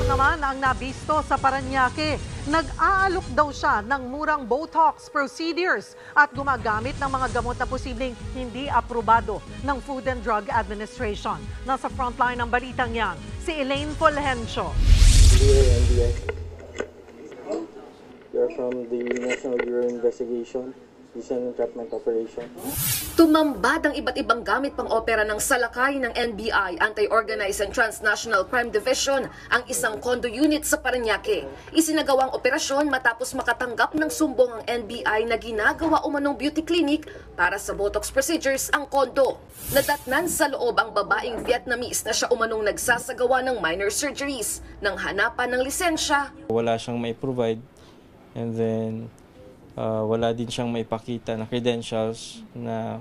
naman ang nabisto sa Parañaque. Nag-aalok daw siya ng murang Botox procedures at gumagamit ng mga gamot na posibleng hindi aprobado ng Food and Drug Administration. Nasa frontline ng balitang yan, si Elaine Fulgencio. We are from the National Bureau of Investigation, Design and Entrapment Operation. Tumambad ang iba't ibang gamit pang opera ng salakay ng NBI, Anti-Organized and Transnational Crime Division, ang isang condo unit sa Parañaque. Isinagawang operasyon matapos makatanggap ng sumbong ang NBI na ginagawa umanong beauty clinic para sa Botox procedures ang kondo. Nadatnan sa loob ang babaeng Vietnamese na siya umanong nagsasagawa ng minor surgeries nang hanapan ng lisensya. Wala siyang may provide and then wala din siyang maipakita na credentials na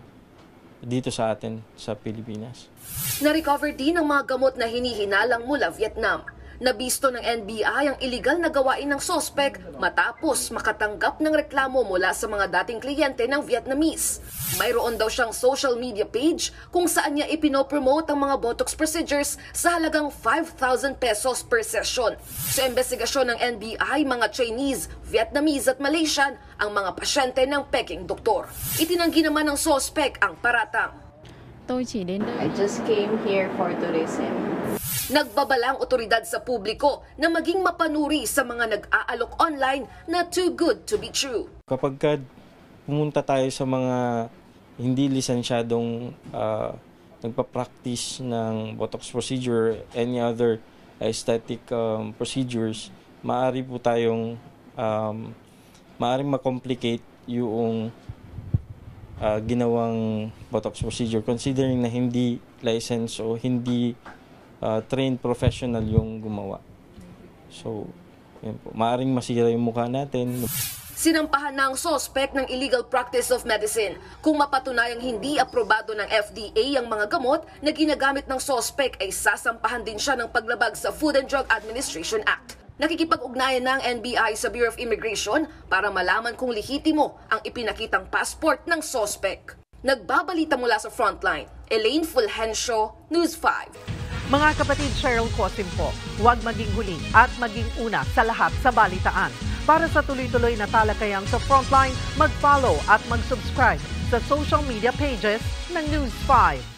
dito sa atin sa Pilipinas. Na-recover din ang mga gamot na hinihinalang mula Vietnam. Nabisto ng NBI ang iligal na gawain ng sospek matapos makatanggap ng reklamo mula sa mga dating kliyente ng Vietnamese. Mayroon daw siyang social media page kung saan niya ipinopromote ang mga Botox procedures sa halagang 5,000 pesos per session. Sa investigasyon ng NBI, mga Chinese, Vietnamese at Malaysian ang mga pasyente ng peking doktor. Itinanggi naman ng sospek ang paratang. I just came here for tourism. Nagbabalang otoridad sa publiko na maging mapanuri sa mga nag-aalok online na too good to be true. Kapag pumunta tayo sa mga hindi lisensyadong nagpa-practice ng Botox procedure, any other aesthetic procedures, maaari po tayong maaaring ma-complicate yung ginawang Botox procedure considering na hindi license o hindi trained professional yung gumawa. So, yun po. Maaring masira yung mukha natin. Sinampahan na ang sospek ng illegal practice of medicine kung mapatunayang hindi aprobado ng FDA ang mga gamot na ginagamit ng sospek ay sasampahan din siya ng paglabag sa Food and Drug Administration Act. Nakikipag-ugnayan na ang NBI sa Bureau of Immigration para malaman kung lehitimo ang ipinakitang passport ng sospek. Nagbabalita mula sa Frontline, Elaine Fulgencio, News 5. Mga kapatid, Cheryl Cosim po, huwag maging huli at maging una sa lahat sa balitaan. Para sa tuloy-tuloy na talakayan sa Frontline, mag-follow at mag-subscribe sa social media pages ng News 5.